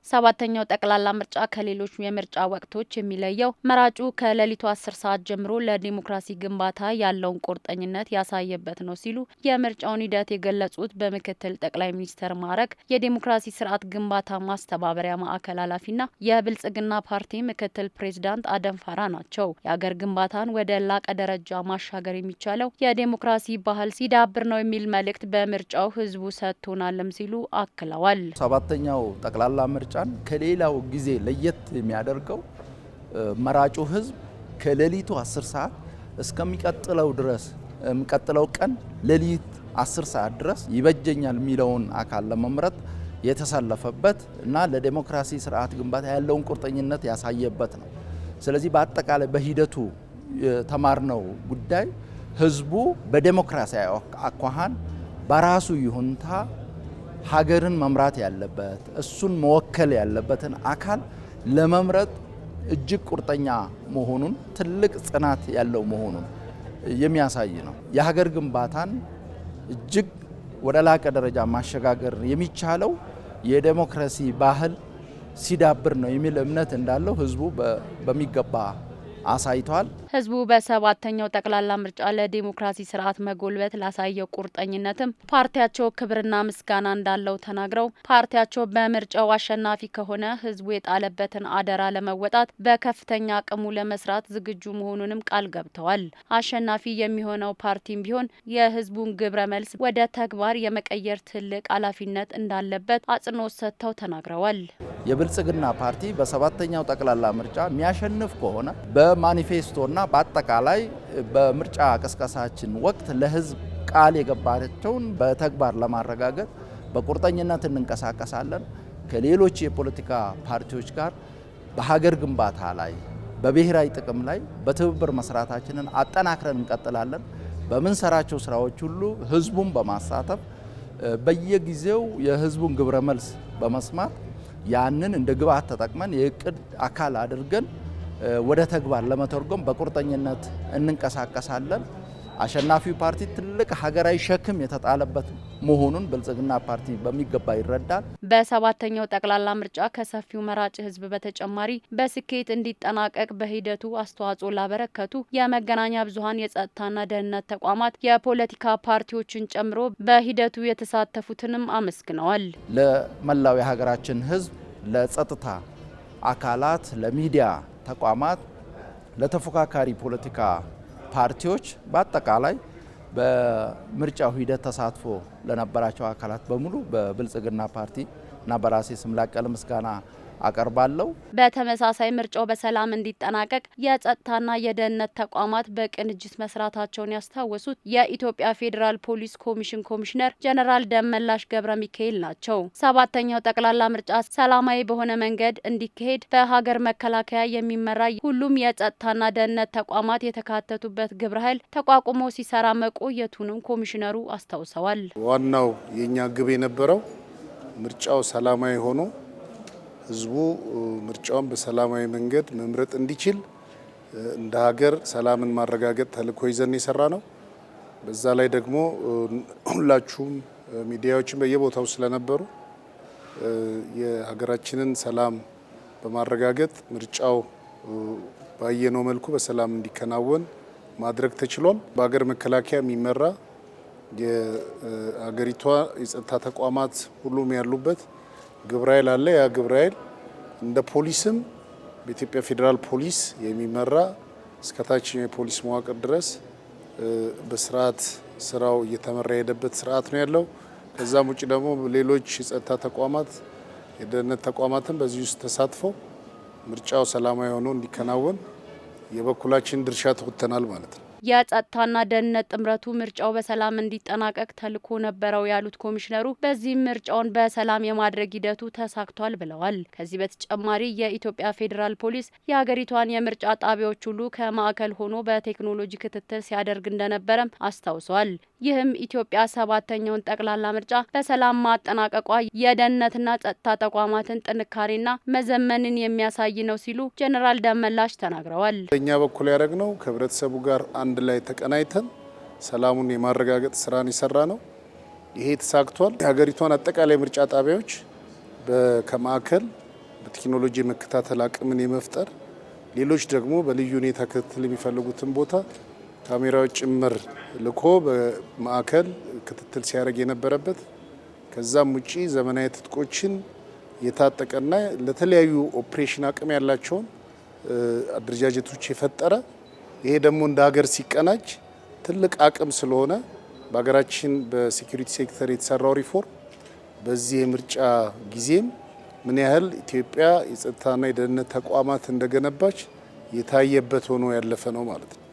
ሰባተኛው ጠቅላላ ምርጫ ከሌሎች የምርጫ ወቅቶች የሚለየው መራጩ ከሌሊቱ 10 ሰዓት ጀምሮ ለዲሞክራሲ ግንባታ ያለውን ቁርጠኝነት ያሳየበት ነው ሲሉ የምርጫውን ሂደት የገለጹት በምክትል ጠቅላይ ሚኒስትር ማዕረግ የዲሞክራሲ ስርዓት ግንባታ ማስተባበሪያ ማዕከል ኃላፊና የብልጽግና ፓርቲ ምክትል ፕሬዝዳንት አደም ፋራ ናቸው። የሀገር ግንባታን ወደ ላቀ ደረጃ ማሻገር የሚቻለው የዲሞክራሲ ባህል ሲዳብር ነው የሚል መልእክት በምርጫው ህዝቡ ሰጥቶናልም ሲሉ አክለዋል። ሰባተኛው ጠቅላላ ምርጫን ከሌላው ጊዜ ለየት የሚያደርገው መራጩ ህዝብ ከሌሊቱ 10 ሰዓት እስከሚቀጥለው ድረስ የሚቀጥለው ቀን ሌሊት 10 ሰዓት ድረስ ይበጀኛል የሚለውን አካል ለመምረጥ የተሰለፈበት እና ለዲሞክራሲ ስርዓት ግንባታ ያለውን ቁርጠኝነት ያሳየበት ነው። ስለዚህ በአጠቃላይ በሂደቱ የተማርነው ጉዳይ ህዝቡ በዲሞክራሲያዊ አኳኋን በራሱ ይሁንታ ሀገርን መምራት ያለበት እሱን መወከል ያለበትን አካል ለመምረጥ እጅግ ቁርጠኛ መሆኑን ትልቅ ጽናት ያለው መሆኑን የሚያሳይ ነው። የሀገር ግንባታን እጅግ ወደ ላቀ ደረጃ ማሸጋገር የሚቻለው የዲሞክራሲ ባህል ሲዳብር ነው የሚል እምነት እንዳለው ህዝቡ በሚገባ አሳይቷል። ህዝቡ በሰባተኛው ጠቅላላ ምርጫ ለዲሞክራሲ ስርዓት መጎልበት ላሳየው ቁርጠኝነትም ፓርቲያቸው ክብርና ምስጋና እንዳለው ተናግረው ፓርቲያቸው በምርጫው አሸናፊ ከሆነ ህዝቡ የጣለበትን አደራ ለመወጣት በከፍተኛ አቅሙ ለመስራት ዝግጁ መሆኑንም ቃል ገብተዋል። አሸናፊ የሚሆነው ፓርቲም ቢሆን የህዝቡን ግብረ መልስ ወደ ተግባር የመቀየር ትልቅ ኃላፊነት እንዳለበት አጽንኦት ሰጥተው ተናግረዋል። የብልጽግና ፓርቲ በሰባተኛው ጠቅላላ ምርጫ የሚያሸንፍ ከሆነ በማኒፌስቶና በአጠቃላይ በምርጫ ቅስቀሳችን ወቅት ለህዝብ ቃል የገባቸውን በተግባር ለማረጋገጥ በቁርጠኝነት እንንቀሳቀሳለን። ከሌሎች የፖለቲካ ፓርቲዎች ጋር በሀገር ግንባታ ላይ በብሔራዊ ጥቅም ላይ በትብብር መስራታችንን አጠናክረን እንቀጥላለን። በምንሰራቸው ስራዎች ሁሉ ህዝቡን በማሳተፍ በየጊዜው የህዝቡን ግብረ መልስ በመስማት ያንን እንደ ግብዓት ተጠቅመን የእቅድ አካል አድርገን ወደ ተግባር ለመተርጎም በቁርጠኝነት እንንቀሳቀሳለን። አሸናፊው ፓርቲ ትልቅ ሀገራዊ ሸክም የተጣለበት መሆኑን ብልጽግና ፓርቲ በሚገባ ይረዳል። በሰባተኛው ጠቅላላ ምርጫ ከሰፊው መራጭ ህዝብ በተጨማሪ በስኬት እንዲጠናቀቅ በሂደቱ አስተዋጽኦ ላበረከቱ የመገናኛ ብዙኃን፣ የጸጥታና ደህንነት ተቋማት፣ የፖለቲካ ፓርቲዎችን ጨምሮ በሂደቱ የተሳተፉትንም አመስግነዋል። ለመላው የሀገራችን ህዝብ፣ ለጸጥታ አካላት፣ ለሚዲያ ተቋማት፣ ለተፎካካሪ ፖለቲካ ፓርቲዎች በአጠቃላይ በምርጫው ሂደት ተሳትፎ ለነበራቸው አካላት በሙሉ በብልጽግና ፓርቲ እና በራሴ ስም ላቅ ያለ ምስጋና አቀርባለሁ። በተመሳሳይ ምርጫው በሰላም እንዲጠናቀቅ የጸጥታና የደህንነት ተቋማት በቅንጅት መስራታቸውን ያስታወሱት የኢትዮጵያ ፌዴራል ፖሊስ ኮሚሽን ኮሚሽነር ጀነራል ደመላሽ ገብረ ሚካኤል ናቸው። ሰባተኛው ጠቅላላ ምርጫ ሰላማዊ በሆነ መንገድ እንዲካሄድ በሀገር መከላከያ የሚመራ ሁሉም የጸጥታና ደህንነት ተቋማት የተካተቱበት ግብረ ኃይል ተቋቁሞ ሲሰራ መቆየቱንም ኮሚሽነሩ አስታውሰዋል። ዋናው የኛ ግብ የነበረው ምርጫው ሰላማዊ ሆኖ ህዝቡ ምርጫውን በሰላማዊ መንገድ መምረጥ እንዲችል እንደ ሀገር ሰላምን ማረጋገጥ ተልዕኮ ይዘን የሰራ ነው። በዛ ላይ ደግሞ ሁላችሁም ሚዲያዎችን በየቦታው ስለነበሩ የሀገራችንን ሰላም በማረጋገጥ ምርጫው ባየነው መልኩ በሰላም እንዲከናወን ማድረግ ተችሏል። በሀገር መከላከያ የሚመራ የሀገሪቷ የጸጥታ ተቋማት ሁሉም ያሉበት ግብረ ኃይል አለ። ያ ግብረ ኃይል እንደ ፖሊስም በኢትዮጵያ ፌዴራል ፖሊስ የሚመራ እስከታች የፖሊስ መዋቅር ድረስ በስርዓት ስራው እየተመራ የሄደበት ስርዓት ነው ያለው። ከዛም ውጭ ደግሞ ሌሎች የጸጥታ ተቋማት፣ የደህንነት ተቋማትን በዚህ ውስጥ ተሳትፈው ምርጫው ሰላማዊ ሆኖ እንዲከናወን የበኩላችን ድርሻ ተወጥተናል ማለት ነው። የጸጥታና ደህንነት ጥምረቱ ምርጫው በሰላም እንዲጠናቀቅ ተልዕኮ ነበረው ያሉት ኮሚሽነሩ በዚህም ምርጫውን በሰላም የማድረግ ሂደቱ ተሳክቷል ብለዋል። ከዚህ በተጨማሪ የኢትዮጵያ ፌዴራል ፖሊስ የሀገሪቷን የምርጫ ጣቢያዎች ሁሉ ከማዕከል ሆኖ በቴክኖሎጂ ክትትል ሲያደርግ እንደነበረም አስታውሰዋል። ይህም ኢትዮጵያ ሰባተኛውን ጠቅላላ ምርጫ በሰላም ማጠናቀቋ የደህንነትና ጸጥታ ተቋማትን ጥንካሬና መዘመንን የሚያሳይ ነው ሲሉ ጀነራል ደመላሽ ተናግረዋል። በእኛ በኩል ያደረግነው ከህብረተሰቡ ጋር አንድ ላይ ተቀናይተን ሰላሙን የማረጋገጥ ስራን የሰራ ነው። ይሄ ተሳክቷል። የሀገሪቷን አጠቃላይ ምርጫ ጣቢያዎች ከማዕከል በቴክኖሎጂ የመከታተል አቅምን የመፍጠር ሌሎች ደግሞ በልዩ ሁኔታ ክትትል የሚፈልጉትን ቦታ ካሜራዎች ጭምር ልኮ በማዕከል ክትትል ሲያደርግ የነበረበት ከዛም ውጪ ዘመናዊ ትጥቆችን የታጠቀና ለተለያዩ ኦፕሬሽን አቅም ያላቸውን አደረጃጀቶች የፈጠረ ይሄ ደግሞ እንደ ሀገር ሲቀናጅ ትልቅ አቅም ስለሆነ በሀገራችን በሴኩሪቲ ሴክተር የተሰራው ሪፎርም በዚህ የምርጫ ጊዜም ምን ያህል ኢትዮጵያ የጸጥታና የደህንነት ተቋማት እንደገነባች የታየበት ሆኖ ያለፈ ነው ማለት ነው።